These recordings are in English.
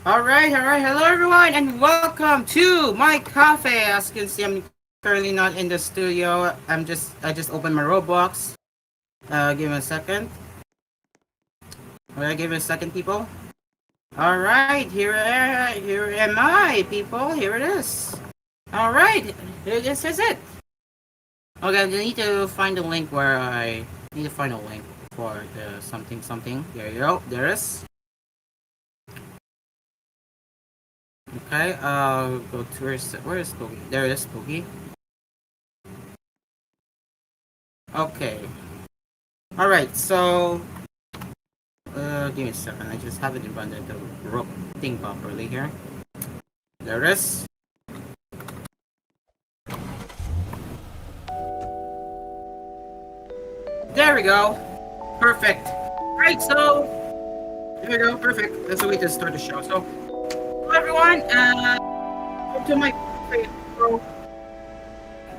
Alright, hello everyone, and welcome to my cafe. As you can see, I'm currently not in the studio. I just opened my Roblox. Give me a second. Alright, give me a second, people. Alright, here am I, people. Here it is. Alright, this is it. Okay, I need to find a link where I need to find a link for the something. There you go. There it is. Okay, go to where is Spooky? There it is, Spooky. Okay. Alright, so give me a second. I just haven't invented the rope thing properly here. There it is. There we go. Perfect. Right, so there we go, perfect. That's the way to start the show. So hello everyone, welcome to my show.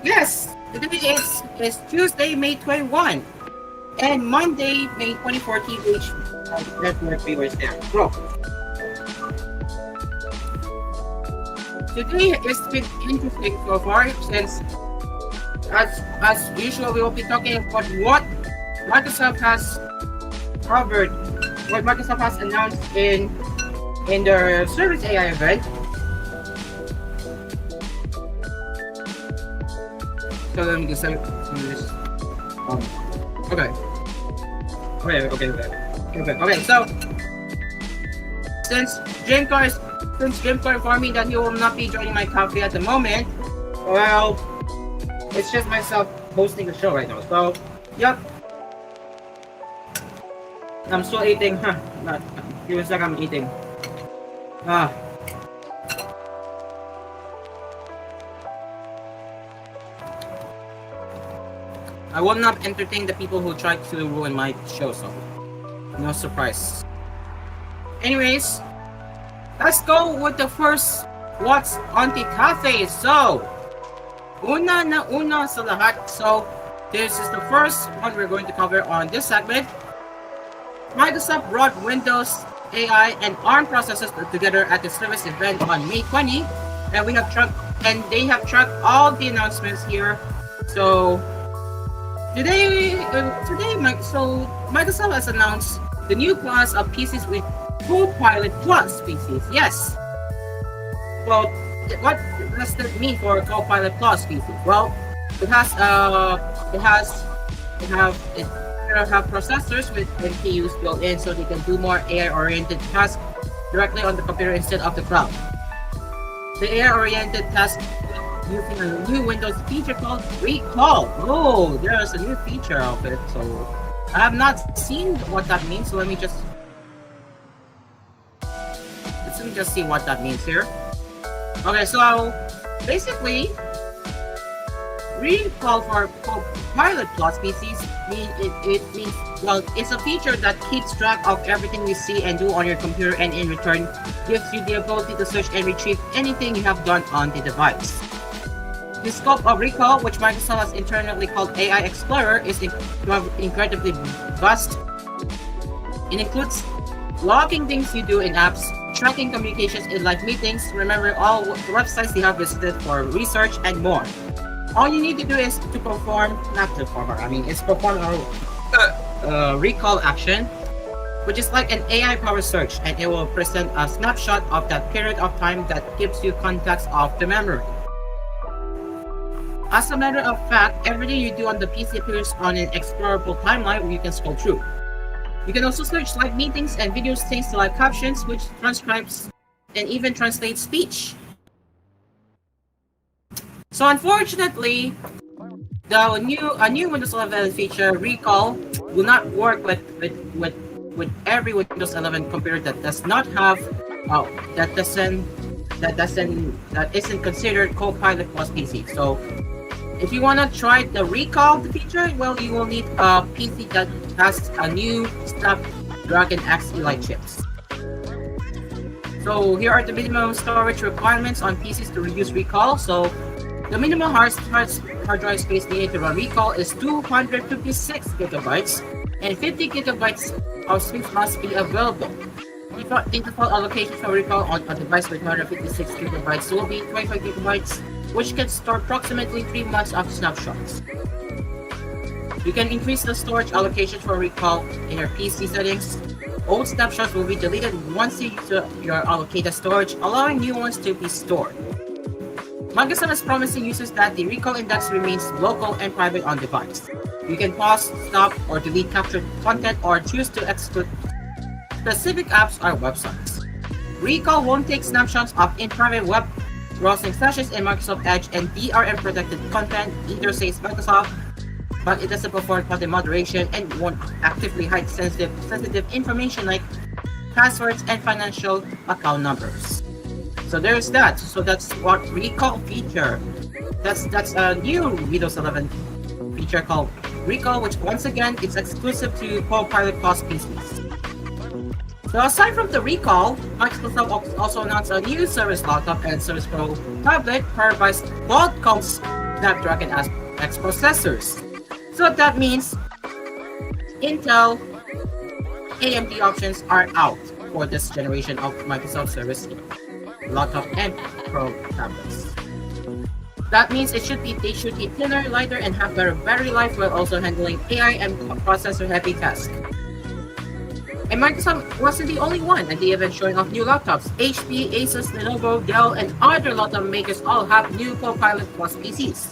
Yes, today is Tuesday, May 21, and Monday, May 24, TH. That's my viewers there. Bro. Today has been interesting so far since, as usual, we will be talking about what Microsoft has covered, what Microsoft has announced in their Service AI event. So let me just say this. Okay. So since Jim Carr informed me that he will not be joining my cafe at the moment, well, it's just myself hosting the show right now. So, yep. I'm still eating. Not. Give me a second. I'm eating. I will not entertain the people who try to ruin my show, so no surprise. Anyways, let's go with the first what's on the cafe. So, una sa lahat. So, this is the first one we're going to cover on this segment. Microsoft brought Windows, AI, and ARM processors together at the service event on May 20, and they have tracked all the announcements here. So today, Microsoft has announced the new class of PCs with Copilot Plus PCs. Yes. Well, what does that mean for Copilot Plus PCs? Well, it have processors with NPUs built in, so they can do more AI-oriented tasks directly on the computer instead of the cloud. The AI-oriented task using a new Windows feature called Recall. Oh, there's a new feature of it. So I have not seen what that means. So let me just see what that means here. Okay, so basically, Recall for Copilot Plus PCs means, well, it's a feature that keeps track of everything you see and do on your computer, and in return gives you the ability to search and retrieve anything you have done on the device. The scope of Recall, which Microsoft has internally called AI Explorer, is incredibly vast. It includes logging things you do in apps, tracking communications in live meetings, remembering all the websites you have visited for research, and more. All you need to do is perform a recall action, which is like an AI-powered search, and it will present a snapshot of that period of time that gives you context of the memory. As a matter of fact, everything you do on the PC appears on an explorable timeline where you can scroll through. You can also search live meetings and videos thanks to live captions, which transcribes and even translates speech. So unfortunately, a new Windows 11 feature, Recall, will not work with with every Windows 11 computer that does not have, that isn't considered Copilot Plus PC. So if you want to try the recall feature, well, you will need a PC that has a new Snapdragon X Elite chips. So here are the minimum storage requirements on PCs to reduce recall. So the minimum hard drive space needed to run recall is 256 gigabytes, and 50 gigabytes of space must be available. The default allocation for recall on a device with 256 gigabytes will be 25 gigabytes, which can store approximately 3 months of snapshots. You can increase the storage allocation for recall in your PC settings. Old snapshots will be deleted once you use your allocated storage, allowing new ones to be stored. Microsoft is promising users that the recall index remains local and private on device. You can pause, stop, or delete captured content, or choose to exclude specific apps or websites. Recall won't take snapshots of in-private web browsing sessions in Microsoft Edge and DRM protected content, either says Microsoft, but it doesn't perform content moderation and won't actively hide sensitive information like passwords and financial account numbers. So there's that. So that's what recall feature. That's a new Windows 11 feature called Recall, which once again is exclusive to Copilot Plus PCs. So aside from the recall, Microsoft also announced a new Service Laptop and Service Pro tablet powered by Qualcomm's Snapdragon X processors. So that means Intel AMD options are out for this generation of Microsoft Service Laptop and Pro tablets. That means they should be thinner, lighter, and have better battery life while also handling AI and processor-heavy tasks. And Microsoft wasn't the only one at the event showing off new laptops. HP, Asus, Lenovo, Dell, and other laptop makers all have new Copilot Plus PCs.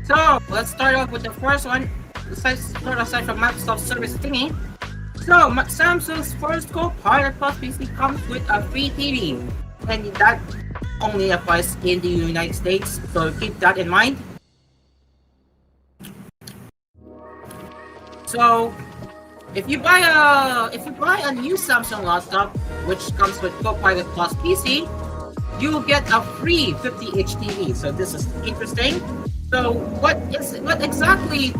So let's start off with the first one. Aside from Microsoft Service thingy. So Samsung's first Copilot Plus PC comes with a free TV, and that only applies in the United States. So keep that in mind. So if you buy a new Samsung laptop which comes with Copilot Plus PC, you'll get a free 50-inch TV. So this is interesting. So what exactly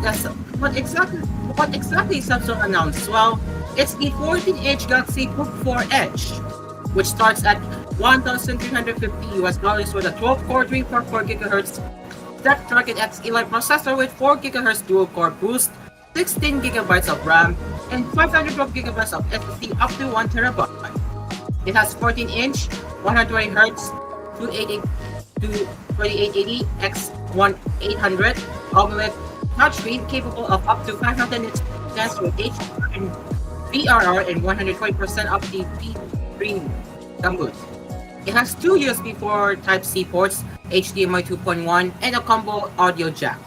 Samsung announced? Well, it's the 14-inch Galaxy Book 4 Edge, which starts at $1,350 with a 12-core 3.4 GHz Snapdragon X Elite processor with 4 GHz dual-core boost, 16 GB of RAM, and 512 GB of SSD up to 1 TB. It has 14-inch, 120Hz, 2880 x 1800 AMOLED touchscreen capable of up to 500 nits with HDR and VRR and 120% of the screen gamut. It has two USB 4 Type-C ports, HDMI 2.1, and a combo audio jack.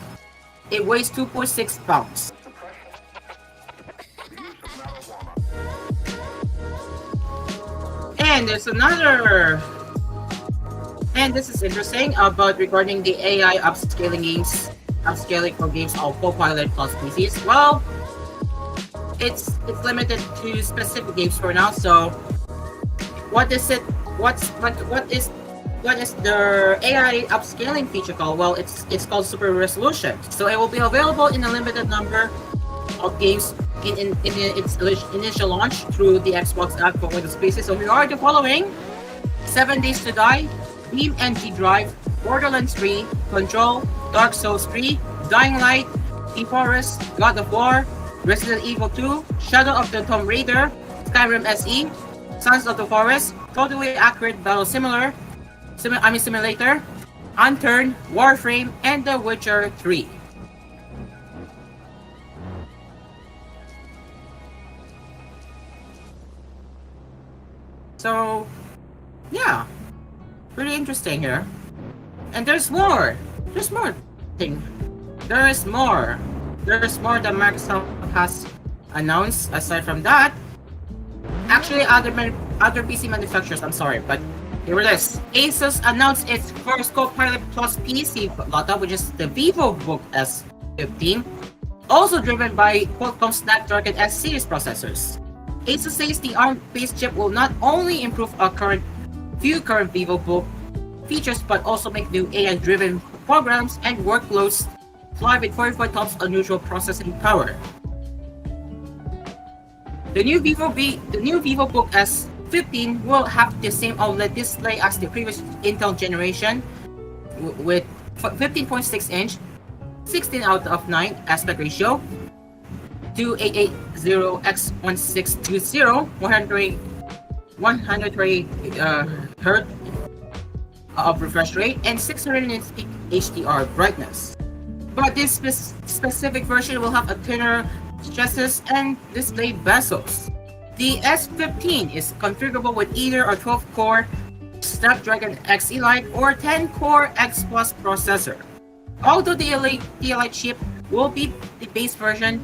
It weighs 2.6 pounds. And there's another. And this is interesting regarding the AI upscaling for games of Copilot Plus PCs. Well, it's limited to specific games for now. So, what is it? What is the AI upscaling feature called? Well, it's called Super Resolution. So it will be available in a limited number of games in its initial launch through the Xbox app for Windows PCs. So here are the following: 7 Days to Die, Beam NG Drive, Borderlands 3, Control, Dark Souls 3, Dying Light, The Forest, God of War, Resident Evil 2, Shadow of the Tomb Raider, Skyrim SE, Sons of the Forest, Totally Accurate Battle Simulator, Unturned, Warframe, and The Witcher 3. So, yeah. Pretty interesting here. And there's more. There's more that Microsoft has announced aside from that. Actually, other PC manufacturers, I'm sorry, but Here it is. Asus announced its first Copilot Plus PC laptop, which is the VivoBook S15, also driven by Qualcomm Snapdragon S series processors. Asus says the ARM-based chip will not only improve few current VivoBook features, but also make new AI-driven programs and workloads fly with 45 TOPS unusual processing power. The new VivoBook S15 will have the same OLED display as the previous Intel generation, with 15.6-inch, 16 out of 9 aspect ratio, 2880x1620, 120 Hz of refresh rate, and 660 HDR brightness. But this specific version will have a thinner chassis and display bezels. The S15 is configurable with either a 12-core Snapdragon X Elite or 10-core X Plus processor. Although the Elite chip will be the base version,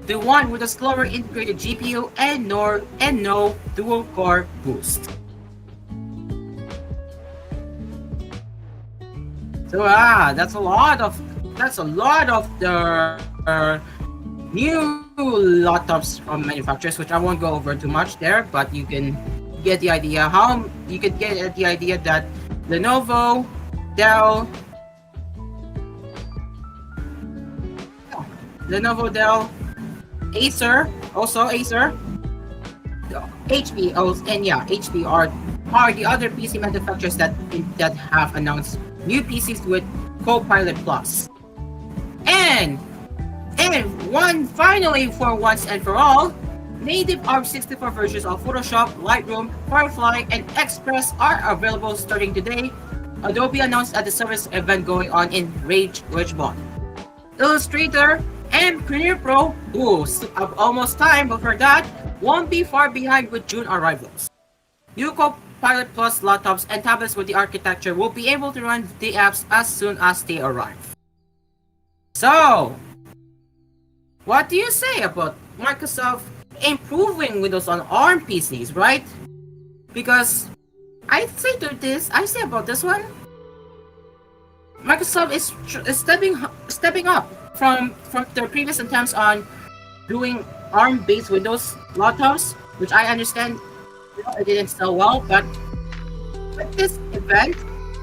the one with a slower integrated GPU and no dual-core boost. So that's a lot of the new laptops from manufacturers, which I won't go over too much there, but you can get the idea that Lenovo, Dell, Acer, HP, HP are the other PC manufacturers that have announced new PCs with Copilot Plus. And finally, for once and for all, native ARM64 versions of Photoshop, Lightroom, Firefly, and Express are available starting today. Adobe announced at the service event going on in Ridgemont. Illustrator and Premiere Pro, almost time, but for that, won't be far behind with June arrivals. New Copilot Plus laptops and tablets with the architecture will be able to run the apps as soon as they arrive. So, what do you say about Microsoft improving Windows on ARM PCs, right? Because I say about this one, Microsoft is stepping up from their previous attempts on doing ARM-based Windows laptops, which I understand it didn't sell well, but with this event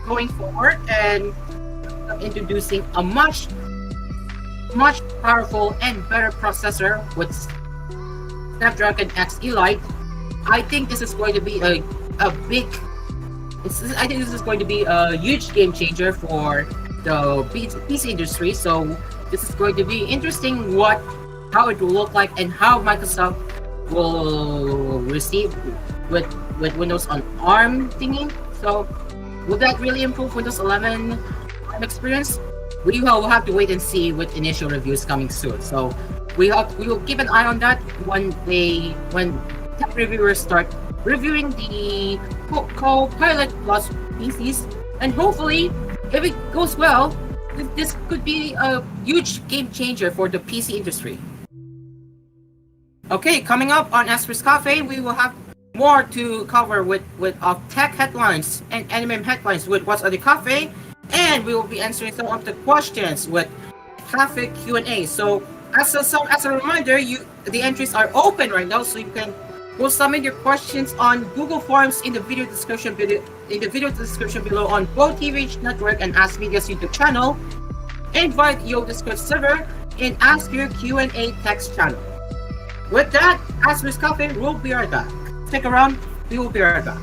going forward and introducing a much powerful and better processor with Snapdragon X Elite, I think this is going to be a huge game changer for the PC industry. So this is going to be interesting how it will look like and how Microsoft will receive with Windows on ARM thingy. So will that really improve Windows 11 ARM experience? We will have to wait and see with initial reviews coming soon. So we will keep an eye on that when tech reviewers start reviewing the Copilot Plus PCs, and hopefully, if it goes well, this could be a huge game changer for the PC industry. Okay, coming up on Asper's Cafe, we will have more to cover with tech headlines and anime headlines with What's on the Cafe, and we will be answering some of the questions with Cafe Q&A. So as a reminder, the entries are open right now, so you can go submit your questions on Google Forms in the video description below on both TVH Network and AspMedia's YouTube channel, and via the Discord server in Asphere Q&A text channel. With that, Asper's Cafe will be right back. Stick around, we will be right back.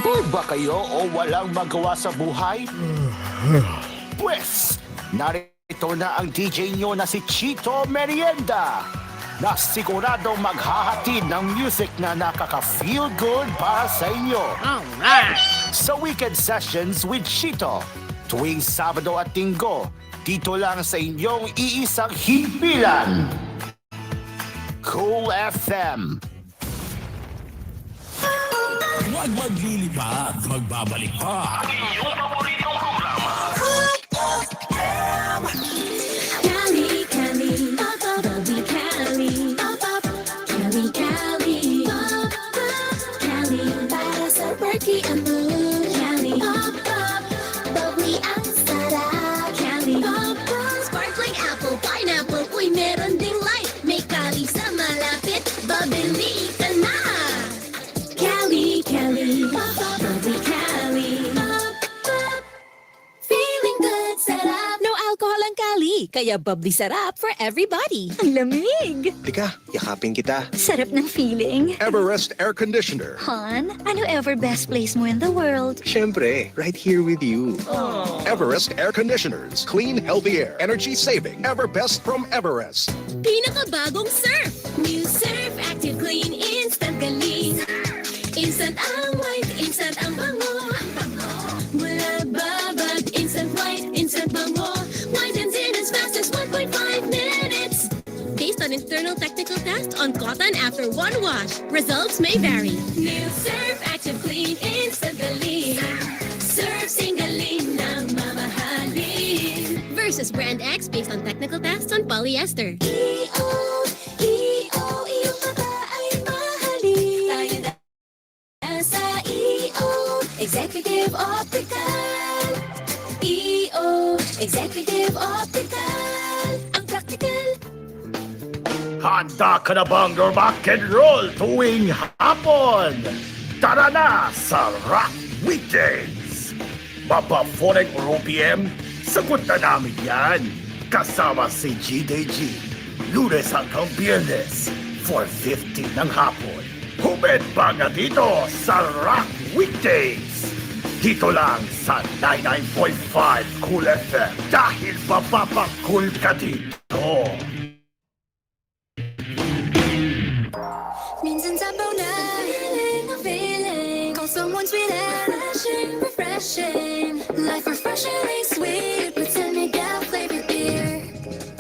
Bored ba kayo o walang magawa sa buhay? Pwes, narito na ang DJ nyo na si Chito Merienda, na siguradong maghahatid ng music na nakaka-feel good para sa inyo. Alright! Sa Weekend Sessions with Chito, tuwing Sabado at Linggo, dito lang sa inyong iisang himpilan. Cool FM. Huwag maglilibag, magbabalik pa. Iyong paboritong programa. Cali, Cali, pop, pop, Bobby Cali, pop, pop, Cali, Cali, pop, pop, Cali, para sa Berkey and Moon, Cali, pop, pop, bubbly ang sarap, Cali, pop, pop, sparkling apple, pineapple, uy, meron ding light, may Cali sa malapit, babili ka na! Cali, Cali, pop, pop, Bobby Cali, pop, pop, feeling good, sarap, No alcohol ang Cali, kaya bubbly sarap for everybody. Ang lamig! Tika, yakapin kita. Sarap ng feeling. Everest Air Conditioner. Han, ano ever best place mo in the world? Siyempre, right here with you. Everest Air Conditioners. Clean, healthy air. Energy saving. Ever best from Everest. Pinakabagong surf! New Surf Active Clean Instant Galing. Instant ang white, instant ang bango. Mula babad, instant white, instant bango. Whitens in as fast as 1.5 minutes. Based on internal technical test on cotton after one wash. Results may vary. New Surf Active Clean Instant Galing. Surf Singaling ng mamahalin. Versus Brand X based on technical tests on polyester. Iyong baba ay mahalin. Tayo sa Executive Optical. Executive Optical. Ang practical. Handa ka na bang rock and roll tuwing hapon? Tara na sa Rock Weekdays! Mapaphonic or OPM? Sagot na namin yan! Kasama si GDG. Lunes hanggang Biyernes, 4:50 ng hapon. Humid ba nga dito sa Rock Weekdays? Dito lang sa 99.5 Cool FM dahil mapapakul ka dito. Minsan sabaw na feeling ang feeling. Call someone sweet and refreshing, refreshing. Life refreshingly sweet with San Miguel flavored beer.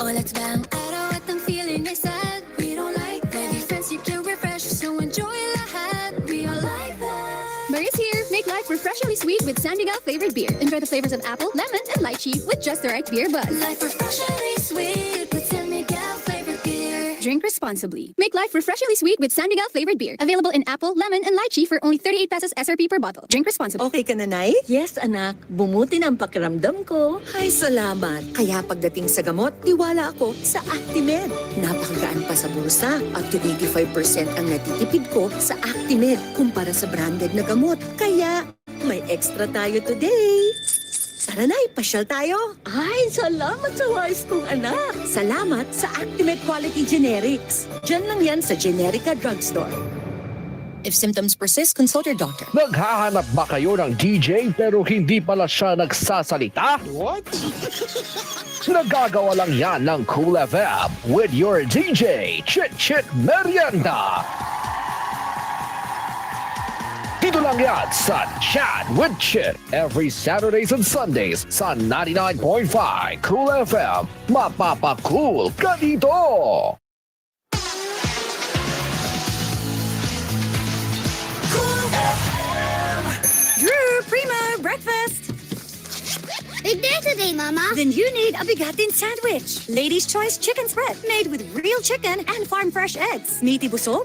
Oh, let's bang araw at ang feeling ay sad. We don't like that. With friends you can refresh, so enjoy lahat. We all like that. Mary's here. Make life refreshingly sweet with San Miguel flavored beer. Enjoy the flavors of apple, lemon, and lychee with just the right beer buzz. Life refreshingly sweet with San Miguel flavored beer. Drink responsibly. Make life refreshingly sweet with San Miguel flavored beer. Available in apple, lemon, and lychee for only 38 pesos SRP per bottle. Drink responsibly. Okay ka na, Nay? Yes, anak. Bumuti ng pakiramdam ko. Ay, salamat. Kaya pagdating sa gamot, tiwala ako sa AspMedia. Napakagaan pa sa bulsa at to 85% ang natitipid ko sa AspMedia kumpara sa branded na gamot. Kaya may extra tayo today. Tara na, pasyal tayo. Ay, salamat sa wise kong anak. Salamat sa AspMedia Quality Generics. Diyan lang yan sa Generica Drugstore. If symptoms persist, consult your doctor. Naghahanap ba kayo ng DJ pero hindi pala siya nagsasalita? What? Nagagawa lang yan ng Cool FM with your DJ, Chit Chit Merienda. Dito lang yan sa Chat with Chit every Saturdays and Sundays sa 99.5 Cool FM. Mapapa-cool ka dito! Drew, Primo, breakfast! Big day today, Mama. Then you need a bigatin sandwich. Ladies' Choice Chicken Spread made with real chicken and farm fresh eggs. Meaty busog?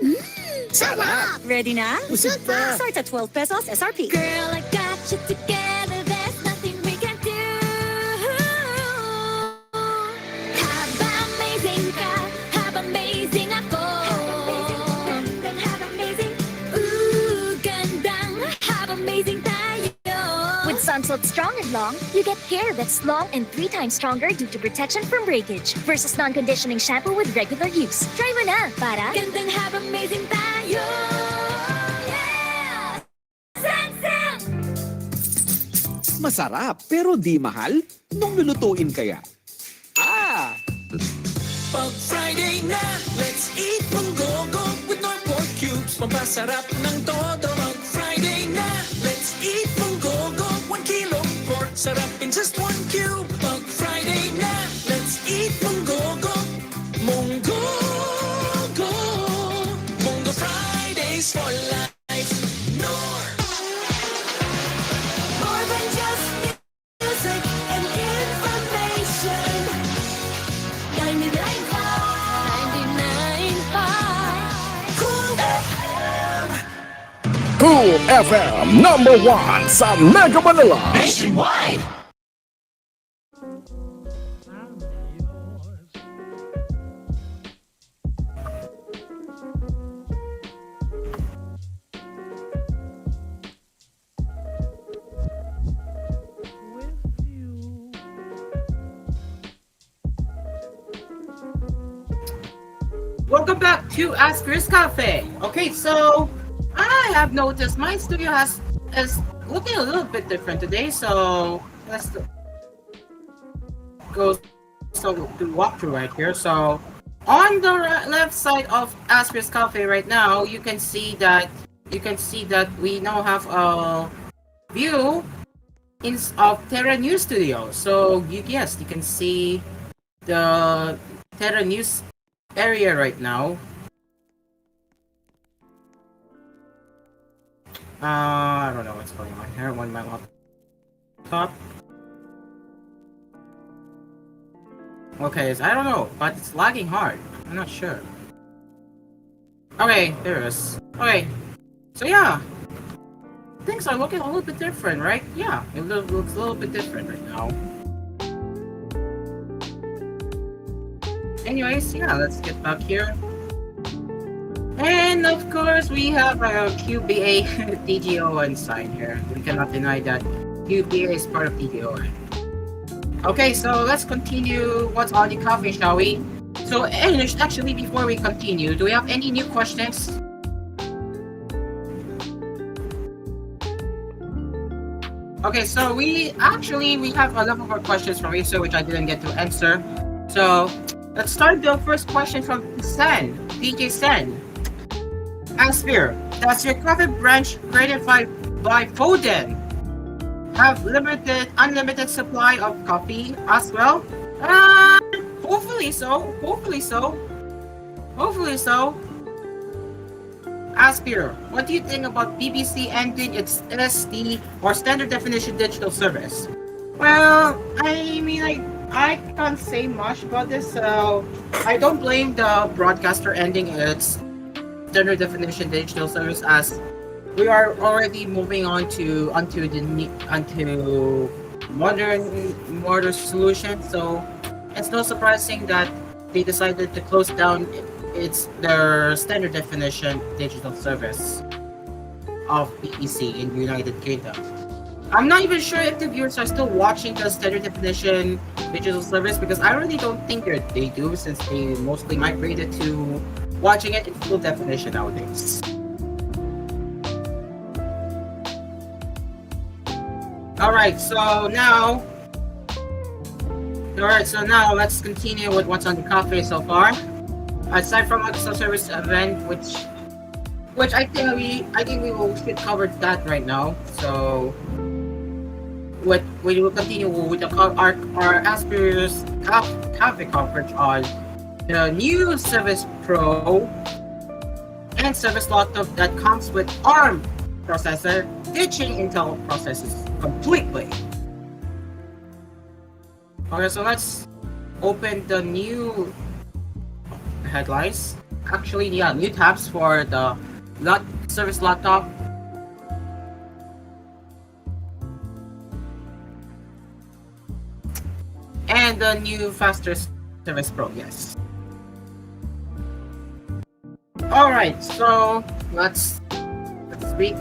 Sarap! Ready na? Busog pa. Starts at 12 pesos SRP. Girl, I got you together. There's nothing we can do. Have amazing ka. Have amazing ako. Have amazing. Ooh, gandang. Have amazing tayo. With Sunsilk Strong and Long, you get hair that's long and 3 times stronger due to protection from breakage versus non-conditioning shampoo with regular use. Try mo na para Gandang have amazing tayo. Yeah! Sang-sang! Masarap pero di mahal? Nung lulutuin kaya? Pag Friday na, let's eat munggogo with no pork cubes. Mapasarap ng todo. Pag Friday na, let's eat munggogo. 1 kilo pork, sarap in just 1 cube. Pag Friday na, let's eat munggogo. Munggogo. Munggo Fridays for life. Norm. FM, #1 sa Mega Manila. Nationwide. Welcome back to Asphere's Cafe. Okay, so I have noticed my studio is looking a little bit different today. So let's go to walk through right here. So on the left side of Asphere's Cafe right now, you can see that we now have a view of Terra News Studio. So yes, you can see the Terra News area right now. I don't know what's going on here. One my laptop. Okay, I don't know, but it's lagging hard. I'm not sure. Okay, there it is. Okay, so yeah, things are looking a little bit different, right? Yeah, it looks a little bit different right now. Anyways, yeah, let's get back here. And of course, we have a QBA TGON sign here. We cannot deny that QBA is part of TGON. Okay, so let's continue what's on the cafe, shall we? So, actually, before we continue, do we have any new questions? Okay, so we have a lot more questions from Racer, which I didn't get to answer. So, let's start the first question from Sen, DJ Sen. Asphere, does your coffee branch created by Foden have unlimited supply of coffee as well? Hopefully so. Asphere, what do you think about BBC ending its SD or standard definition digital service? Well, I mean, I can't say much about this, so I don't blame the broadcaster ending its standard definition digital service, as we are already moving on to modern solution. So it's not surprising that they decided to close down their standard definition digital service of BBC in the United Kingdom. I'm not even sure if the viewers are still watching the standard definition digital service, because I really don't think they do, since they mostly migrated to watching it in full definition nowadays. Alright, so now let's continue with what's on the cafe so far. Aside from Microsoft Service event, which I think we should cover that right now. So we will continue with our Asphere's cafe coverage on the new Service Pro and Service Laptop that comes with ARM processor, ditching Intel processors completely. Okay, so let's open the new headlines. Actually, yeah, new tabs for the Service Laptop. And the new faster Service Pro, yes. Alright, so let's read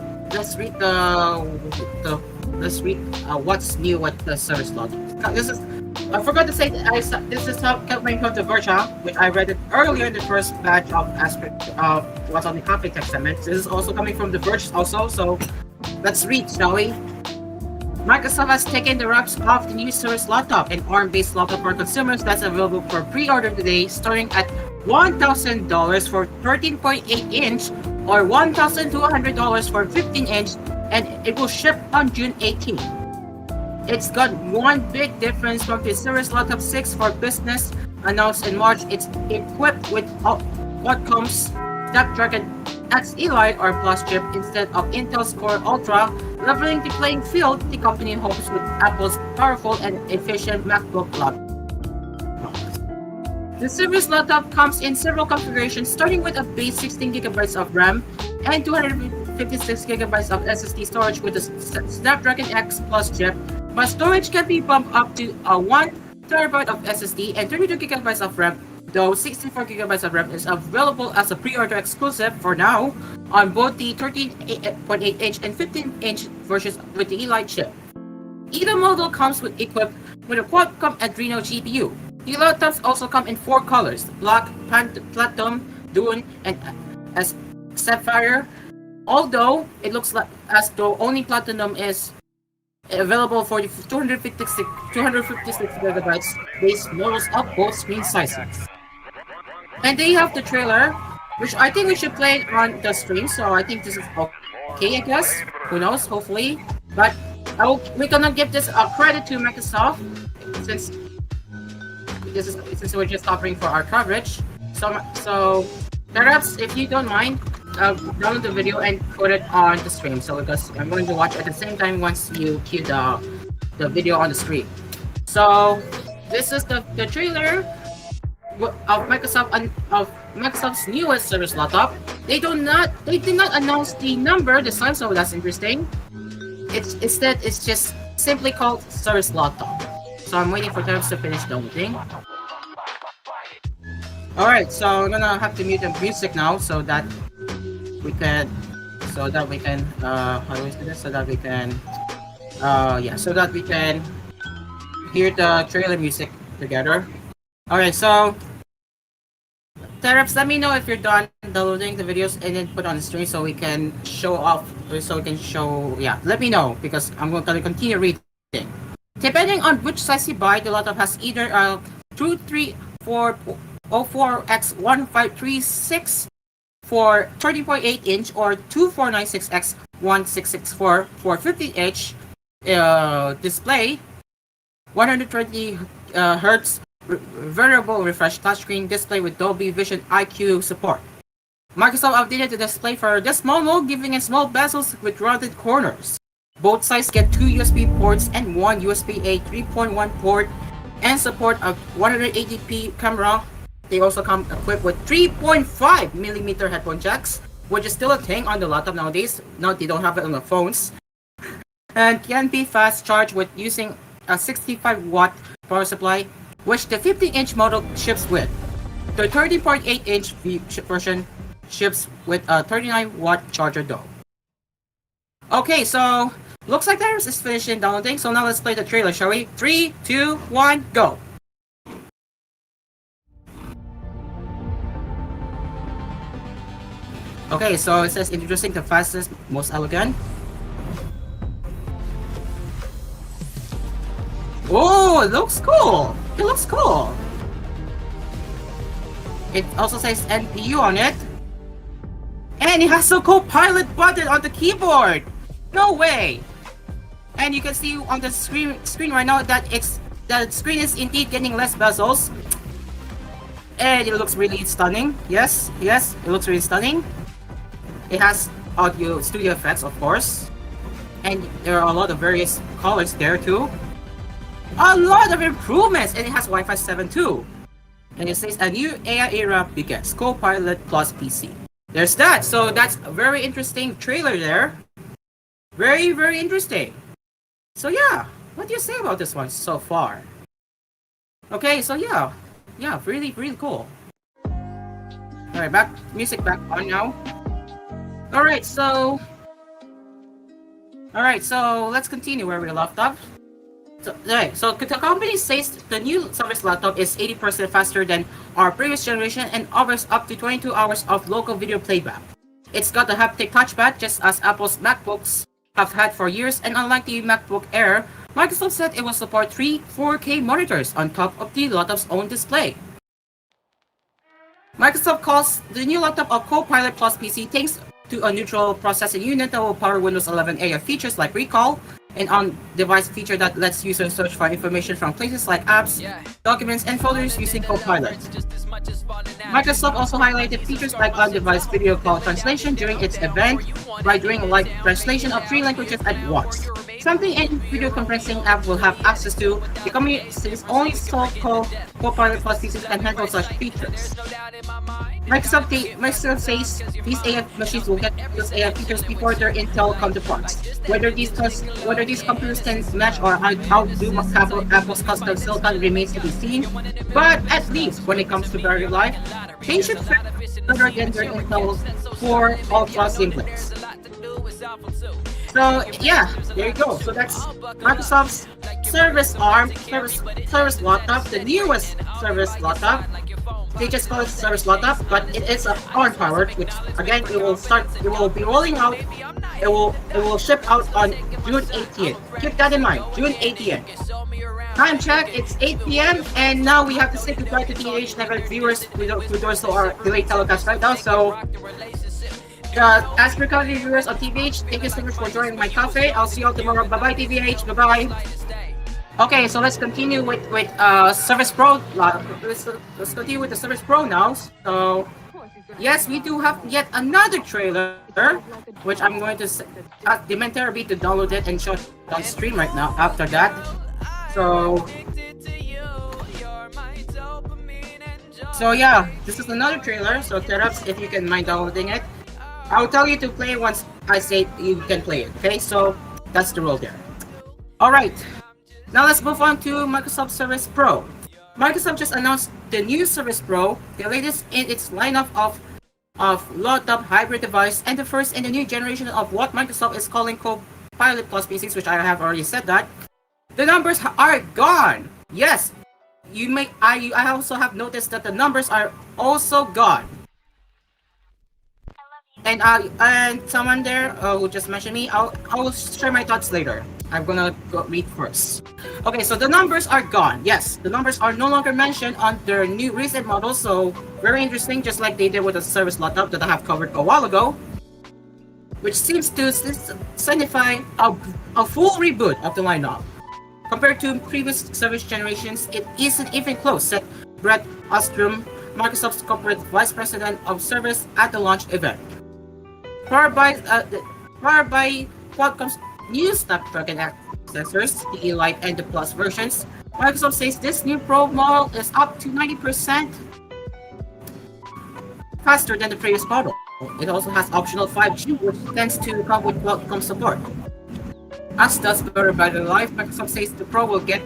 what's new with the Service Laptop. I forgot to say that this is coming from the Verge, which I read it earlier in the first batch of what's on the cafe text segment. This is also coming from the Verge also, so let's read, shall we? Microsoft has taken the wraps off the new Service Laptop, an ARM-based laptop for consumers that's available for pre-order today, starting at $1,000 for 13.8-inch or $1,200 for 15-inch, and it will ship on June 18th. It's got one big difference from the Service Laptop 6 for Business announced in March. It's equipped with Qualcomm's Snapdragon X Elite or Plus chip instead of Intel's Core Ultra, leveling the playing field. The company hopes with Apple's powerful and efficient MacBook laptop. The Service Laptop comes in several configurations, starting with a base 16GB of RAM and 256 256 gigabytes of SSD storage with the Snapdragon X Plus chip, but storage can be bumped up to 1 terabyte of SSD and 32 gigabytes of RAM, though 64 gigabytes of RAM is available as a pre-order exclusive for now on both the 13.8-inch and 15-inch versions with the Elite chip. Either model comes equipped with a Qualcomm Adreno GPU. The laptops also come in 4 colors: Black, Platinum, Dune, and Sapphire. Although it looks like as though only Platinum is available for the 256 gigabytes base models of both screen sizes. And they have the trailer, which I think we should play on the stream. So I think this is okay, I guess. Who knows? Hopefully, but we're gonna give this a credit to Microsoft since we're just offering for our coverage. So perhaps if you don't mind, download the video and put it on the stream. So because I'm going to watch at the same time once you cue the video on the screen. So this is the trailer of Microsoft's newest service laptop. They did not announce the number this time, so that's interesting. Instead it's just simply called service laptop. So I'm waiting for them to finish downloading. Alright, so I'm gonna have to mute the music now so that we can how do we do this? So that we can hear the trailer music together. Alright, so Tereps, let me know if you're done downloading the videos and then put on the stream so we can show off, let me know because I'm going to continue reading. Depending on which size you buy, the laptop has either a 2304x1536 for 30.8-inch or 2496x1664 for 50-inch display, 120 Hz variable refresh touchscreen display with Dolby Vision IQ support. Microsoft updated the display for this model, giving it small bezels with rounded corners. Both sides get 2 USB ports and 1 USB-A 3.1 port and support a 180p camera. They also come equipped with 3.5mm headphone jacks, which is still a thing on the laptop nowadays. Now they don't have it on the phones. And can be fast charged with using a 65-watt power supply, which the 15-inch model ships with. The 30.8-inch version ships with a 39-watt charger though. Okay, so looks like Darius is finishing downloading, so now let's play the trailer, shall we? 3, 2, 1, go! Okay, so it says introducing the fastest, most elegant. Oh, it looks cool! It looks cool! It also says NPU on it. And it has a co-pilot button on the keyboard! No way! And you can see on the screen right now that the screen is indeed getting less bezels. And it looks really stunning. Yes, it looks really stunning. It has audio studio effects, of course. And there are a lot of various colors there too. A lot of improvements! And it has Wi-Fi 7 too. And it says a new AI era begins. Copilot plus PC. There's that. So that's a very interesting trailer there. Very, very interesting. So yeah, what do you say about this one so far? Okay, so yeah, really, really cool. Alright, music back on now. Alright, so let's continue where we left off. So the company says the new Surface laptop is 80% faster than our previous generation and offers up to 22 hours of local video playback. It's got a haptic touchpad just as Apple's MacBooks have had for years, and unlike the MacBook Air, Microsoft said it will support 3 4K monitors on top of the laptop's own display. Microsoft calls the new laptop a Copilot Plus PC thanks to a neutral processing unit that will power Windows 11 AI features like Recall an on-device feature that lets users search for information from places like apps, documents, and folders using Copilot. Microsoft also highlighted features like on-device video call translation during its event by doing live translation of 3 languages at once. Something any video conferencing app will have access to. The company says only so-called Copilot Plus pieces can handle such features. Microsoft says these AI machines will get those AI features before their Intel counterparts. Whether these computers can match or outdo Apple's custom silicon remains to be seen. But at least when it comes to battery life, they should fare better than their Intel Core Ultra simplex. So yeah, there you go. So that's Microsoft's service laptop, the newest service laptop. They just call it service laptop, but it is a ARM powered, which again it will be rolling out. It will ship out on June 18th. Keep that in mind, June 18th. Time check, it's 8 p.m. and now we have to say goodbye to TH Network viewers who those who are delayed telecast right now. So Asphere County viewers on TVH, thank you so much for joining my cafe. I'll see you all tomorrow. Bye bye TVH. Bye bye. Okay, so let's continue with Service Pro. Let's continue with the Service Pro now. So yes, we do have yet another trailer, which I'm going to demand Therapy to download it and show it on stream right now. After that, so yeah, this is another trailer. So Teraps, if you can mind downloading it, I'll tell you to play once I say you can play it. Okay, so that's the rule there. All right. Now let's move on to Microsoft Service Pro. Microsoft just announced the new Service Pro, the latest in its lineup of laptop hybrid device and the first in the new generation of what Microsoft is calling Copilot Plus PCs, which I have already said that. The numbers are gone. Yes, I also have noticed that the numbers are also gone. And someone there who just mentioned me, I'll share my thoughts later. I'm gonna go read first. Okay, so the numbers are gone. Yes, the numbers are no longer mentioned on their new recent models, so very interesting, just like they did with the service laptop that I have covered a while ago, which seems to signify a full reboot of the lineup. Compared to previous service generations, it isn't even close, said Brett Ostrom, Microsoft's corporate vice president of service at the launch event. Powered by Qualcomm's new Snapdragon accessors, the Elite and the Plus versions, Microsoft says this new Pro model is up to 90% faster than the previous model. It also has optional 5G, which tends to come with Qualcomm support. As does better battery life, Microsoft says the Pro will get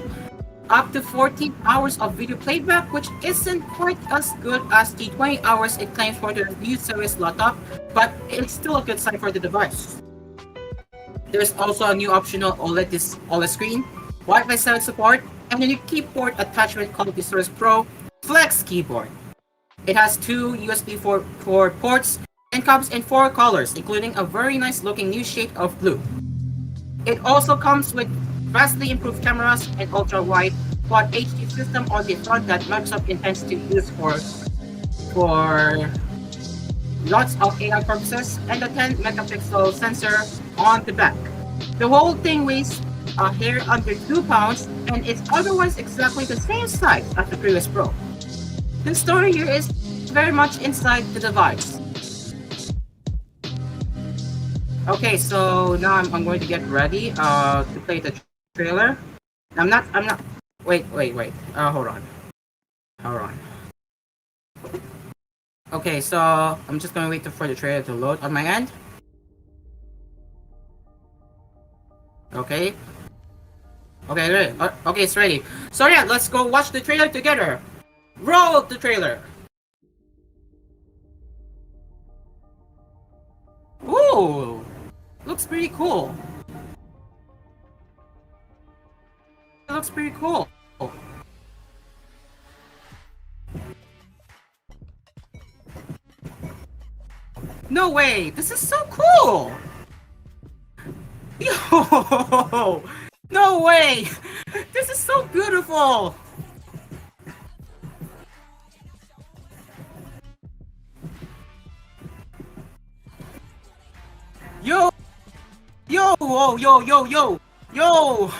up to 14 hours of video playback, which isn't quite as good as the 20 hours it claims for the new service laptop, but it's still a good sign for the device. There's also a new optional OLED screen, Wi-Fi 7 support, and a new keyboard attachment called the Service Pro Flex Keyboard. It has 2 USB 4 ports and comes in 4 colors, including a very nice looking new shade of blue. It also comes with vastly improved cameras and ultra-wide Quad HD system on the front that Microsoft intends to use for lots of AI purposes, and a 10 megapixel sensor on the back. The whole thing weighs a hair under 2 pounds, and it's otherwise exactly the same size as the previous Pro. The story here is very much inside the device. Okay, so now I'm going to get ready to play the trailer. I'm not. Wait. Hold on. Okay, so I'm just gonna wait for the trailer to load on my end. Okay, ready. Okay, it's ready. So yeah, let's go watch the trailer together. Roll the trailer. Ooh, looks pretty cool. It looks pretty cool. No way! This is so cool! Yo! No way! This is so beautiful! Yo! Yo! Whoa! Yo! Yo!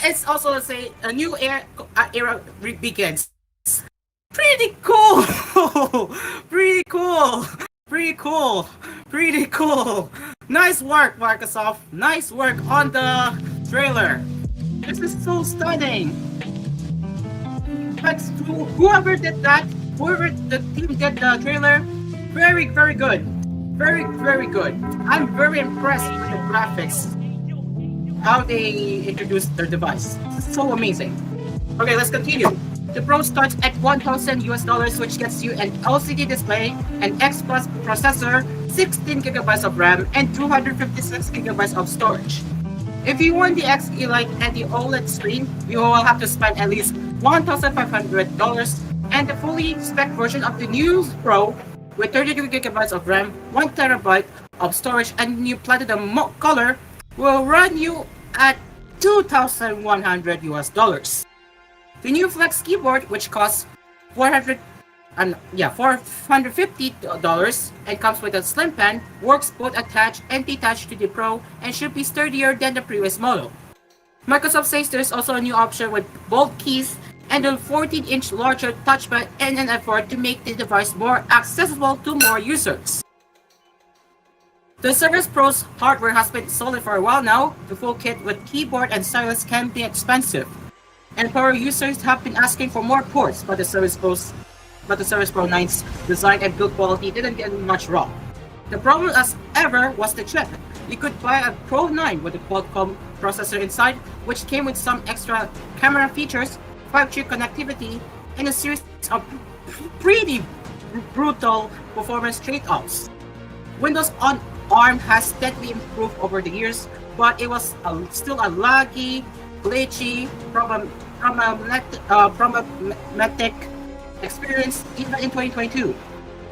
It's also, let's say, a new era begins. Pretty cool! Pretty cool! Pretty cool! Pretty cool! Nice work, Microsoft! Nice work on the trailer! This is so stunning! Thanks to whoever did that, whoever the team did the trailer, very, very good. Very, very good. I'm very impressed with the graphics, how they introduced their device. So amazing. Okay, let's continue. The Pro starts at $1,000 which gets you an LCD display, an X Plus processor, 16 gigabytes of RAM, and 256 gigabytes of storage. If you want the X Elite and the OLED screen, you will have to spend at least $1,500, and the fully spec version of the new Pro with 32 gigabytes of RAM, 1 terabyte of storage, and new platinum color will run you at $2,100. The new Flex keyboard, which costs $450 and comes with a slim pen, works both attached and detached to the Pro and should be sturdier than the previous model. Microsoft says there's also a new option with bold keys and a 14-inch larger touchpad in an effort to make the device more accessible to more users. The Surface Pro's hardware has been solid for a while now. The full kit with keyboard and stylus can be expensive, and power users have been asking for more ports, but the Surface Pro 9's design and build quality didn't get much wrong. The problem, as ever, was the chip. You could buy a Pro 9 with a Qualcomm processor inside, which came with some extra camera features, 5G connectivity, and a series of pretty brutal performance trade-offs. Windows on ARM has steadily improved over the years, but it was still a laggy, glitchy, problematic experience even in 2022.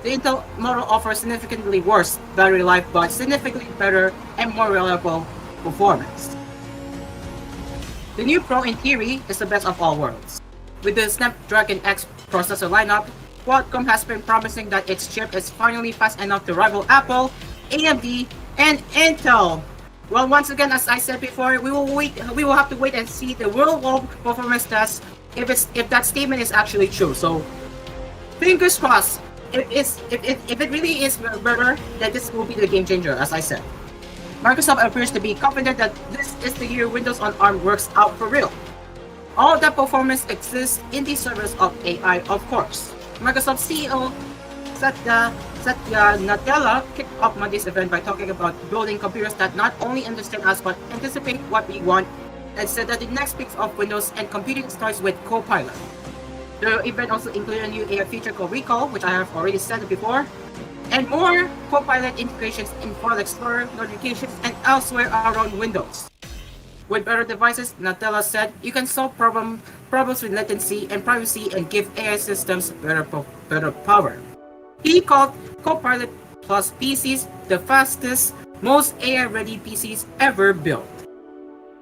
The Intel model offers significantly worse battery life, but significantly better and more reliable performance. The new Pro, in theory, is the best of all worlds. With the Snapdragon X processor lineup, Qualcomm has been promising that its chip is finally fast enough to rival Apple, AMD, and Intel. Well, once again, as I said before, we will have to wait and see the real-world performance test if that statement is actually true. So, fingers crossed. If it really is better, then this will be the game changer, as I said. Microsoft appears to be confident that this is the year Windows on ARM works out for real. All that performance exists in the service of AI, of course. Microsoft CEO Satya Nadella kicked off Monday's event by talking about building computers that not only understand us but anticipate what we want, and said that the next piece of Windows and computing starts with Copilot. The event also included a new AI feature called Recall, which I have already said before, and more Copilot integrations in File Explorer, notifications, and elsewhere around Windows. With better devices, Nadella said, you can solve problems with latency and privacy and give AI systems better power. He called Copilot Plus PCs the fastest, most AI-ready PCs ever built.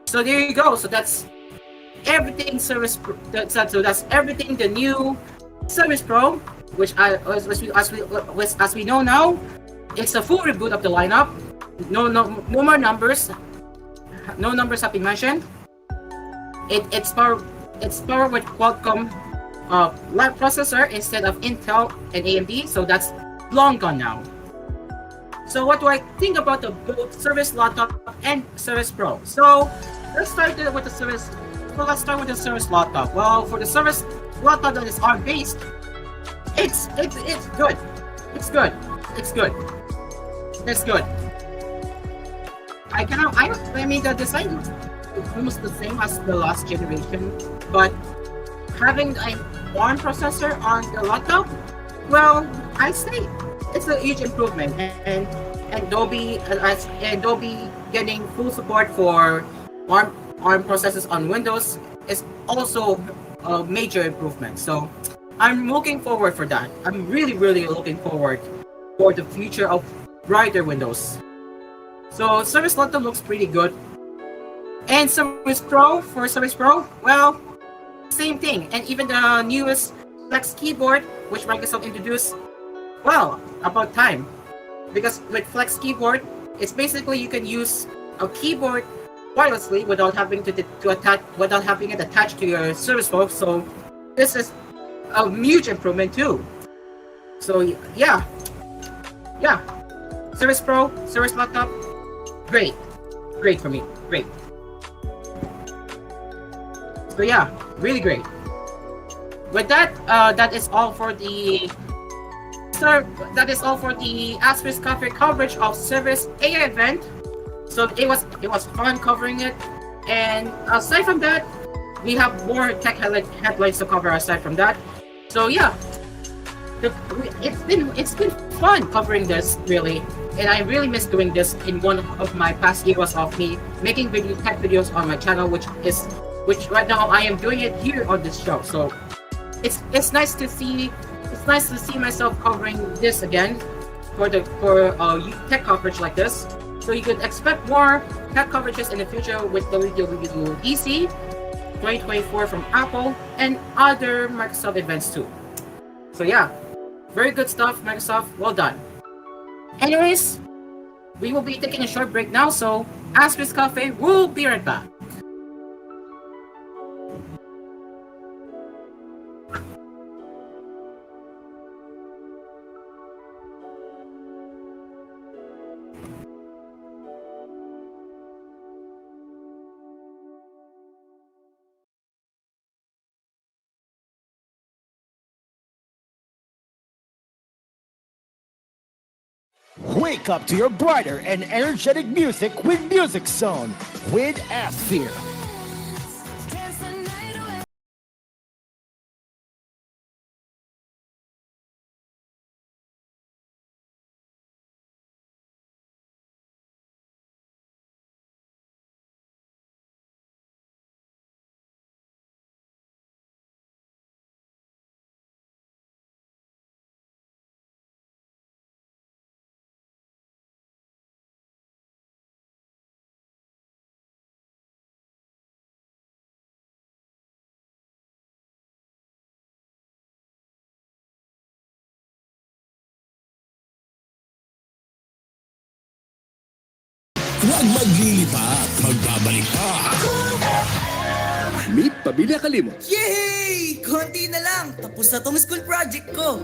So there you go. So that's everything Service Pro. That's everything the new Service Pro, which as we know now, it's a full reboot of the lineup. No more numbers. No numbers have been mentioned. It's powered with Qualcomm live processor instead of Intel and AMD, so that's long gone now. So what do I think about the both Service Laptop and Service Pro? So let's start with the Service. Well, let's start with the Service Laptop. Well, for the Service Laptop that is ARM based, it's good. It's good. It's good. It's good. I mean, the design is almost the same as the last generation, but having an ARM processor on the laptop, well, I say it's a huge improvement, and Adobe getting full support for ARM processors on Windows is also a major improvement. So I'm looking forward for that. I'm really looking forward for the future of brighter Windows. So Service Laptop looks pretty good. And Service Pro, well, same thing. And even the newest Flex keyboard, which Microsoft introduced, well, about time. Because with Flex keyboard, it's basically you can use a keyboard wirelessly without having without having it attached to your Surface Pro. So this is a huge improvement too. So yeah, Surface Pro, Surface laptop, great for me, great. So yeah, really great. With that, that is all for the Asphere Cafe coverage of Service AI event. So it was fun covering it, and aside from that, we have more tech headlines to cover. Aside from that, so yeah, it's been fun covering this really, and I really miss doing this in one of my past eras of me making tech videos on my channel, which right now I am doing it here on this show. So it's nice to see myself covering this again for tech coverage like this. So you could expect more tech coverages in the future with WWDC 2024 from Apple and other Microsoft events too. So yeah, very good stuff, Microsoft. Well done. Anyways, we will be taking a short break now. So Asphere Cafe will be right back. Wake up to your brighter and energetic music with Music Zone with Asphere. Huwag maglilipat, magbabalik pa. Meet Pamilya Kalimot. Yay! Konti na lang. Tapos na tong school project ko.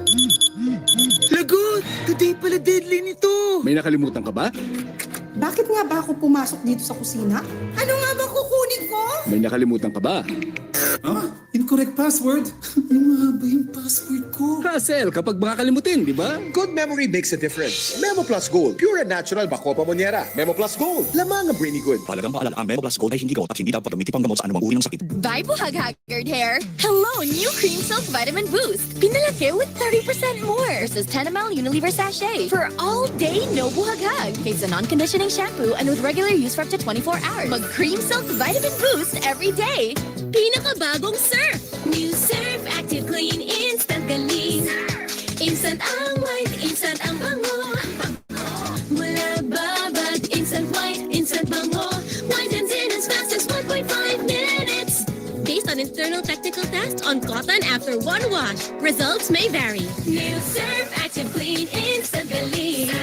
Lagot! Today pala deadline nito. May nakalimutan ka ba? Bakit nga ba ako pumasok dito sa kusina? Ano nga ba kukunin ko? May nakalimutan ka ba? Incorrect password. Ano nga ba yung password ko? Hassle kapag makakalimutin, di ba? Good memory makes a difference. Memo Plus Gold. Pure and natural bako pamonyera. Memo Plus Gold. Lamang ang brainy good. Palagang paalala, ang Memo Plus Gold ay hindi gamot at hindi dapat gamitin pang gamot sa anumang uri ng sakit. Bye, buhag-haggard hair! Hello, new Cream Silk Vitamin Boost! Pinalaki with 30% more versus 10 ml Unilever sachet for all day no buhag-hag. It's a non-conditioning shampoo and with regular use for up to 24 hours. Mag Cream Silk Vitamin Boost every day. Pinakabagong Surf! New Surf Active Clean Instant Galing. Instant ang white, instant ang bango. Mula babad, instant white, instant bango. Whitens in as fast as 1.5 minutes. Based on internal technical tests on cotton after one wash. Results may vary. New Surf Active Clean Instant Galing.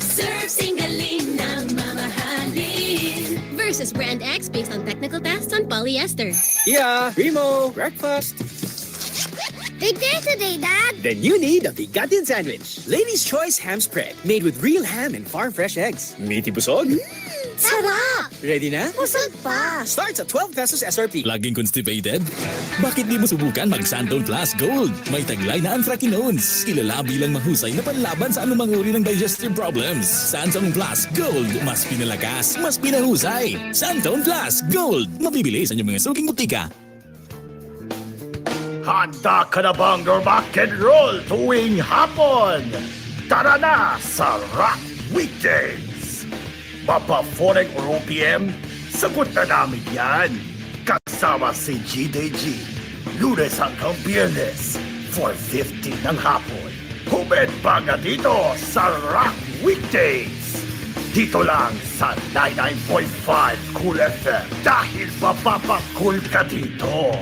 Surf Singaling na mamahalin. Versus Brand X based on technical tests on polyester. Yeah, Primo, breakfast. Big day today, Dad. Then you need a bigatin sandwich. Lady's Choice ham spread, made with real ham and farm fresh eggs. Meaty busog? Sarap! Ready na? Busog pa! Starts at 12 pesos SRP. Laging constipated? Bakit di mo subukan mag-Santon Plus Gold? May taglay na anthracinones. Kilala bilang mahusay na panlaban sa anumang uri ng digestive problems. Santon Plus Gold. Mas pinalakas, mas pinahusay. Santon Plus Gold. Mabibili sa inyong mga suking butika. Handa ka na bang rock and roll tuwing hapon? Tara na sa Rock Weekdays! Mapa 4 PM, sagot na namin yan. Kasama si GDG, Lunes hanggang Biyernes, 4:50 ng hapon. Humed pa nga dito sa Rock Weekdays. Dito lang sa 99.5 Cool FM dahil mapapakul ka dito.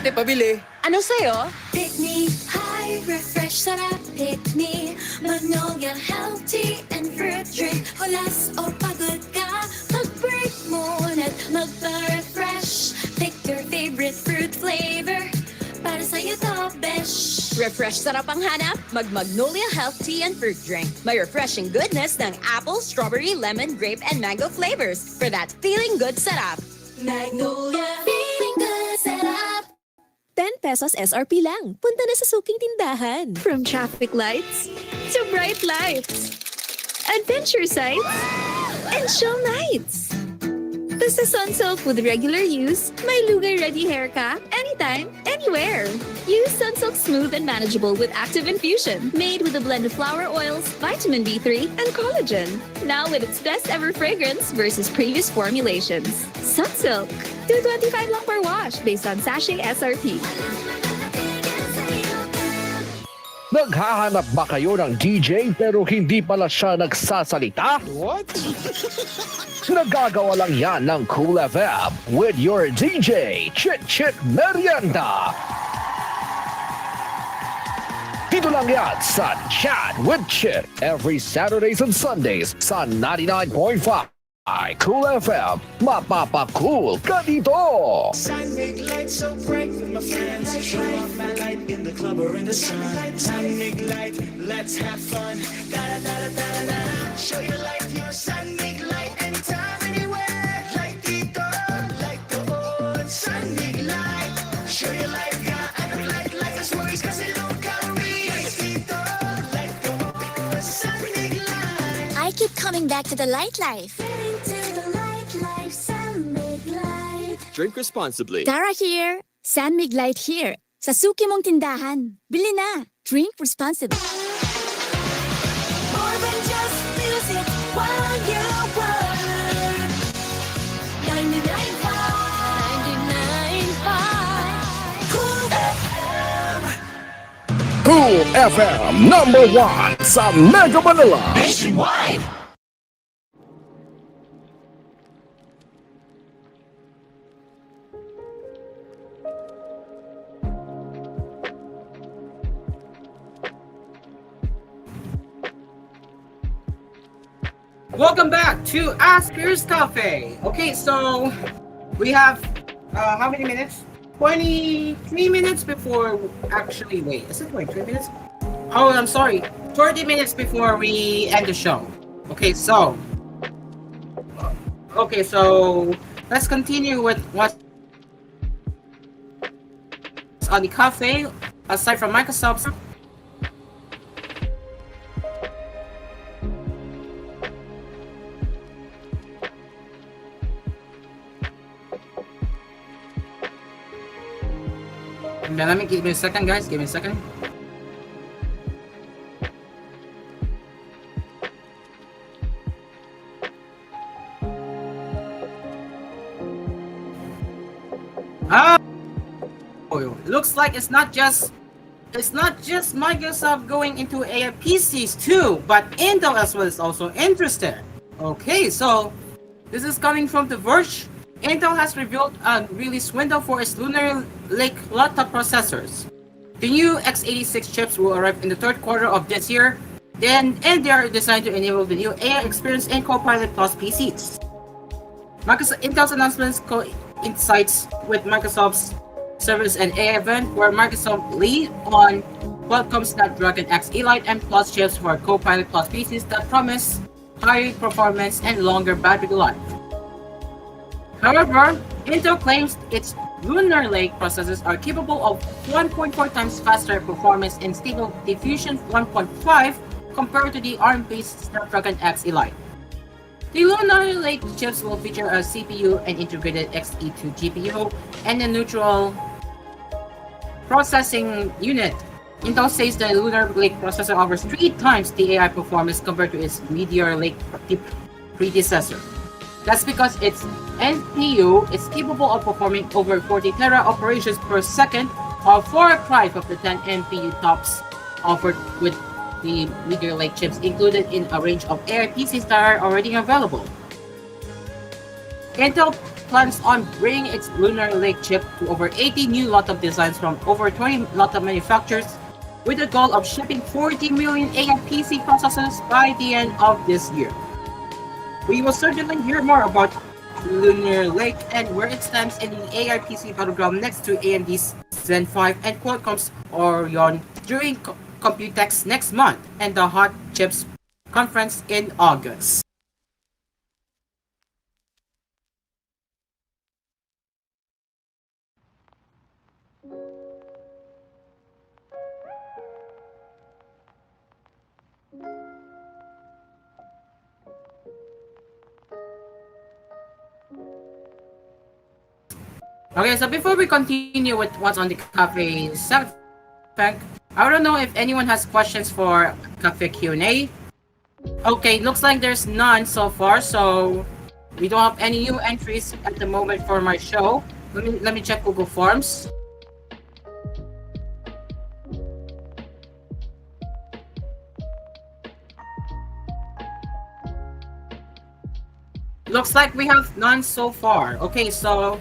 ate, pabili. Ano sa'yo? Pick me, high, refresh, sarap, pick me. Magnolia, healthy, and fruit drink. Hulas o pagod ka, mag-break muna at magpa-refresh. Pick your favorite fruit flavor, para sa'yo to, besh. Refresh sarap ang hanap? Mag-Magnolia Health Tea and Fruit Drink. May refreshing goodness ng apple, strawberry, lemon, grape, and mango flavors for that feeling good sarap. Magnolia, feeling good, sarap. 10 pesos SRP lang. Punta na sa suking tindahan. From traffic lights to bright lights. Adventure sites and show nights. Basta Sunsilk with regular use, may lugay-ready hair ka anytime, anywhere. Use Sunsilk Smooth and Manageable with active infusion, made with a blend of flower oils, vitamin B3, and collagen. Now with its best ever fragrance versus previous formulations. Sunsilk, $2.25 lang per wash based on sachet SRP. Naghahanap ba kayo ng DJ pero hindi pala siya nagsasalita? What? Nagagawa lang yan ng Cool FM with your DJ, Chit Chit Merienda. Dito lang yan sa Chat with Chit every Saturdays and Sundays sa 99.5 Cool FM. Mapapa-cool ka dito! Sun make light so bright with my friends. Show off my light in the club or in the sun. Sun make light, let's have fun. Da da da da da da. Show your light, your sun make light anytime, anywhere. Light dito, light doon. Sun make light, show your light, yeah. Ano light as worries kasi low calories. Light dito, light doon. Sun make light. I keep coming back to the light life. Drink responsibly. Tara here. San Mig Light here. Sa suki mong tindahan. Bili na. Drink responsibly. More than just music, while you work. 99.5 Cool FM. Cool FM number 1 sa Mega Manila. Nationwide. Welcome back to Asphere's Cafe. Okay, so we have how many minutes? 23 minutes before actually wait, is it 23 minutes? Oh, I'm sorry. 30 minutes before we end the show. Okay, so let's continue with what's on the cafe aside from Microsoft. Let me give me a second, guys. Give me a second. Looks like it's not just Microsoft going into AI PCs too, but Intel as well is also interested. Okay, so this is coming from The Verge. Intel has revealed a release window for its Lunar Lake laptop processors. The new x86 chips will arrive in the third quarter of this year, and they are designed to enable the new AI experience in Copilot Plus PCs. Intel's announcements coincides with Microsoft's Service and AI event, where Microsoft lead on Qualcomm's Snapdragon X Elite and Plus chips for Copilot Plus PCs that promise higher performance and longer battery life. However, Intel claims its Lunar Lake processors are capable of 1.4 times faster performance in Stable Diffusion 1.5 compared to the ARM-based Snapdragon X Elite. The Lunar Lake chips will feature a CPU, an integrated Xe2 GPU, and a neutral processing unit. Intel says the Lunar Lake processor offers 3 times the AI performance compared to its Meteor Lake predecessor. That's because its NPU is capable of performing over 40 tera operations per second, or 4 of the 10 NPU tops offered with the Meteor Lake chips included in a range of AI PCs that are already available. Intel plans on bringing its Lunar Lake chip to over 80 new laptop designs from over 20 laptop manufacturers, with the goal of shipping 40 million AI PC processors by the end of this year. We will certainly hear more about Lunar Lake and where it stands in the AI PC battleground next to AMD's Zen 5 and Qualcomm's Orion during Computex next month and the Hot Chips conference in August. Okay, so before we continue with what's on the cafe segment, I don't know if anyone has questions for cafe Q&A. Okay, looks like there's none so far, so we don't have any new entries at the moment for my show. Let me check Google Forms. Looks like we have none so far. Okay, so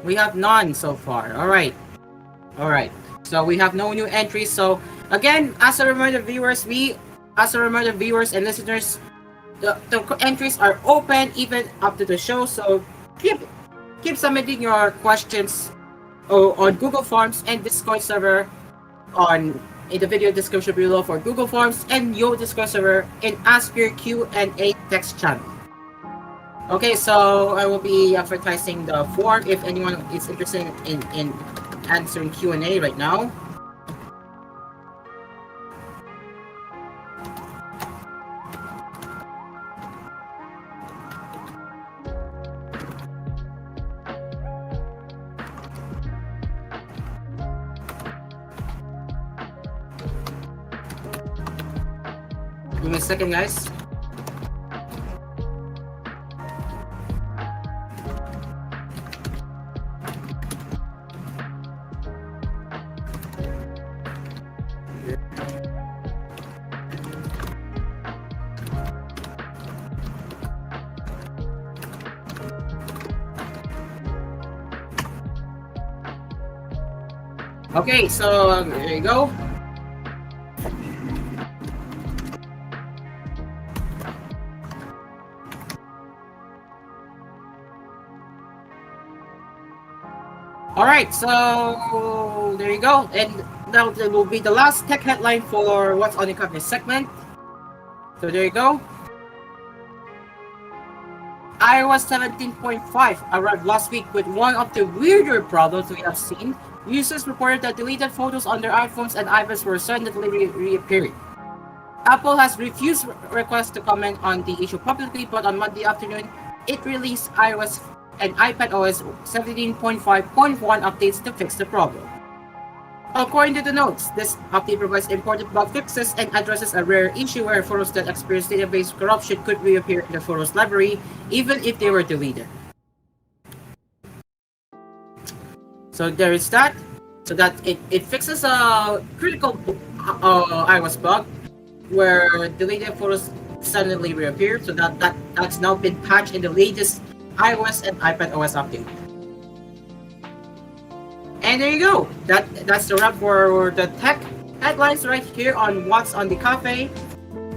we have none so far. Alright. So we have no new entries. So again, as a reminder, viewers and listeners, the entries are open even up to the show. So keep submitting your questions on Google Forms and Discord server in the video description below for Google Forms and your Discord server in Asphere Q&A text channel. Okay, so I will be advertising the form if anyone is interested in answering Q&A right now. Give me a second, guys. Okay, so there you go. Alright, so there you go. And now that will be the last tech headline for what's on the cafe segment. So there you go. iOS 17.5 arrived last week with one of the weirder problems we have seen. Users reported that deleted photos on their iPhones and iPads were suddenly reappearing. Apple has refused requests to comment on the issue publicly, but on Monday afternoon, it released iOS and iPadOS 17.5.1 updates to fix the problem. According to the notes, this update provides important bug fixes and addresses a rare issue where photos that experience database corruption could reappear in the Photos library, even if they were deleted. So there is that. So that it fixes a critical iOS bug where deleted photos suddenly reappear. So that's now been patched in the latest iOS and iPadOS update. And there you go. That's the wrap for the tech headlines right here on What's on the Cafe.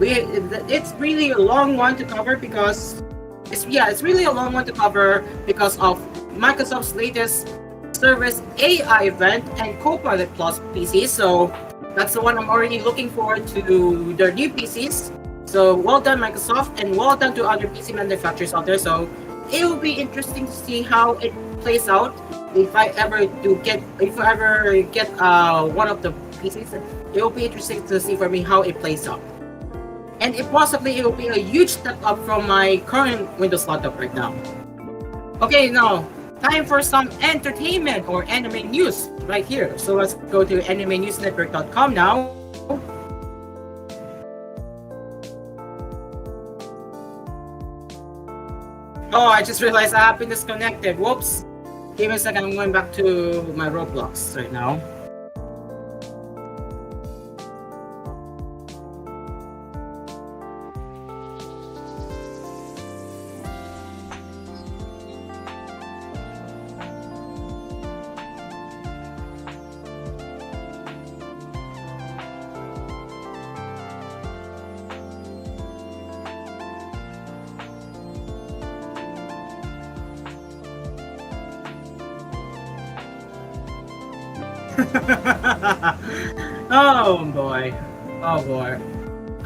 It's really a long one to cover because it's really a long one to cover because of Microsoft's latest Service AI event and Copilot Plus PCs. So that's the one I'm already looking forward to their new PCs. So well done Microsoft and well done to other PC manufacturers out there. So it will be interesting to see how it plays out if I ever get one of the PCs. It will be interesting to see for me how it plays out. And it will be a huge step up from my current Windows laptop right now. Okay, now time for some entertainment or anime news right here. So let's go to animenewsnetwork.com now. Oh, I just realized I have been disconnected. Whoops. Give me a second. I'm going back to my Roblox right now. Oh boy. Oh boy.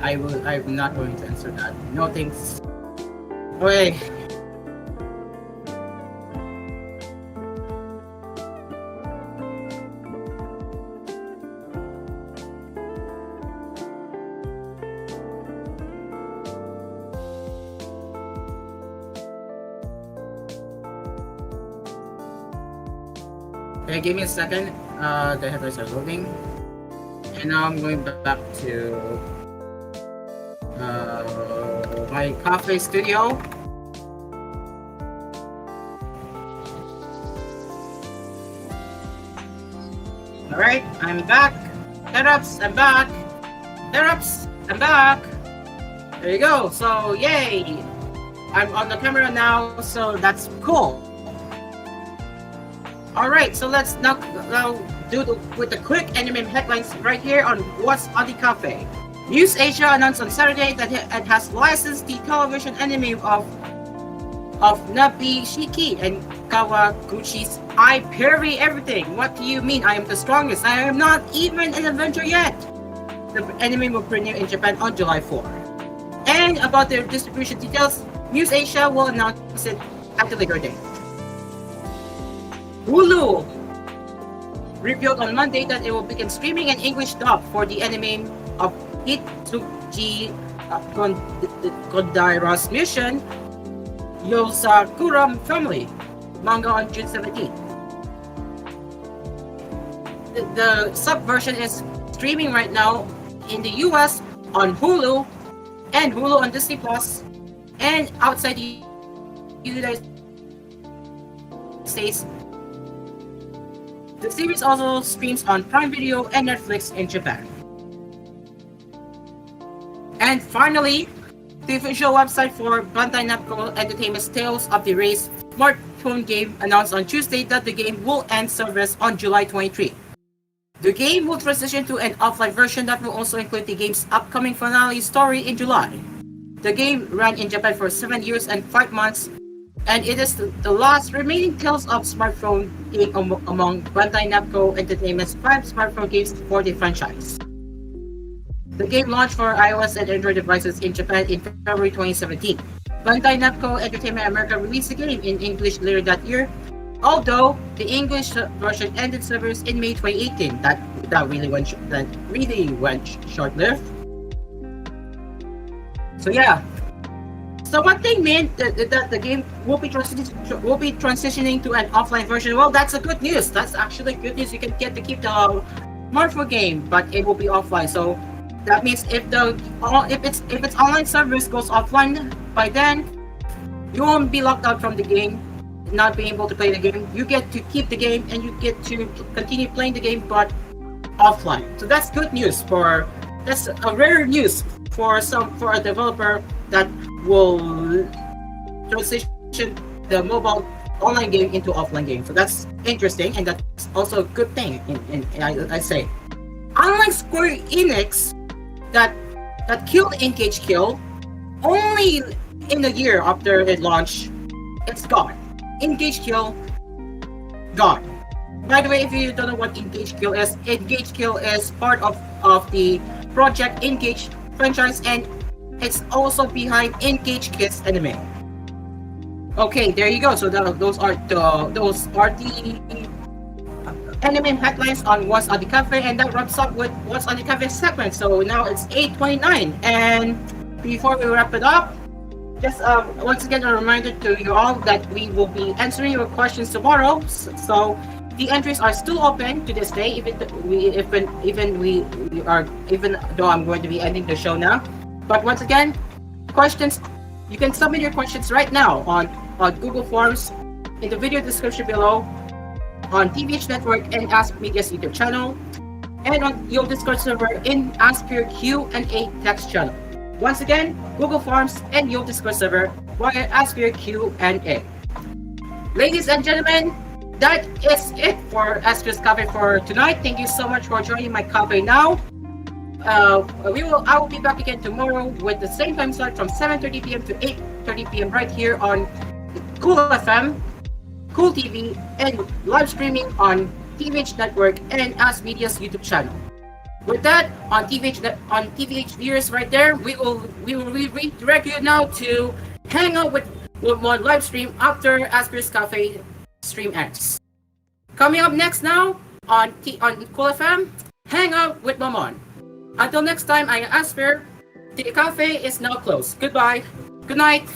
I'm not going to answer that. No thanks. Okay. Okay, give me a second. The headers are loading. And now I'm going back to my cafe studio. Alright, I'm back. Setups, I'm back. Setups, I'm back. There you go. So, yay! I'm on the camera now, so that's cool. Alright, so let's now do with the quick anime headlines right here on What's on the Cafe. News Asia announced on Saturday that it has licensed the television anime of Nabi Shiki and Kawaguchi's I Parry Everything. What do you mean I am the strongest? I am not even an Avenger yet! The anime will premiere in Japan on July 4. And about their distribution details, News Asia will announce it at a later date. Hulu revealed on Monday that it will begin streaming in English dub for the anime of Hitsuji Kodaira's Mission Yosakura Family manga on June 17th. The sub version is streaming right now in the US on Hulu and Hulu on Disney Plus, and outside the United States. The series also streams on Prime Video and Netflix in Japan. And finally, the official website for Bandai Namco Entertainment's Tales of the Race smartphone game announced on Tuesday that the game will end service on July 23. The game will transition to an offline version that will also include the game's upcoming finale story in July. The game ran in Japan for 7 years and 5 months, and it is the last remaining Tales of smartphone game among Bandai Namco Entertainment's 5 smartphone games for the franchise. The game launched for iOS and Android devices in Japan in February 2017. Bandai Namco Entertainment America released the game in English later that year, although the English version ended service in May 2018. That really went short-lived. So yeah. So one thing meant that the game will be transitioning to an offline version. Well, that's a good news. That's actually good news. You can get to keep the smartphone game, but it will be offline. So that means if its online service goes offline by then, you won't be locked out from the game, not being able to play the game. You get to keep the game and you get to continue playing the game, but offline. So that's good news that's a rare news for a developer that will transition the mobile online game into offline game. So that's interesting, and that's also a good thing. I say, unlike Square Enix, that killed Engage Kill, only in a year after it launched, it's gone. Engage Kill, gone. By the way, if you don't know what Engage Kill is part of the Project Engage franchise, and it's also behind Engage Kids anime. Okay, there you go. So those are the anime headlines on What's on the Cafe, and that wraps up with What's on the Cafe segment. So now it's 8:29, and before we wrap it up, just once again a reminder to you all that we will be answering your questions tomorrow. So the entries are still open to this day, even though I'm going to be ending the show now. But once again, questions, you can submit your questions right now on Google Forms, in the video description below, on TVH Network and AspMedia's YouTube channel, and on your Discord server in Asphere Q&A text channel. Once again, Google Forms and your Discord server via Asphere Q&A. Ladies and gentlemen, that is it for Asphere's Cafe for tonight. Thank you so much for joining my cafe now. I will be back again tomorrow with the same time slot from 7:30 p.m. to 8:30 p.m. right here on Cool FM, Cool TV, and live streaming on TVH Network and AspMedia's YouTube channel. With that, on TVH viewers right there, we will redirect you now to hang out with one live stream after Asphere's Cafe stream ends. Coming up next now on Cool FM, hang out with Mamon. Until next time, I am Asphere. The cafe is now closed. Goodbye. Good night.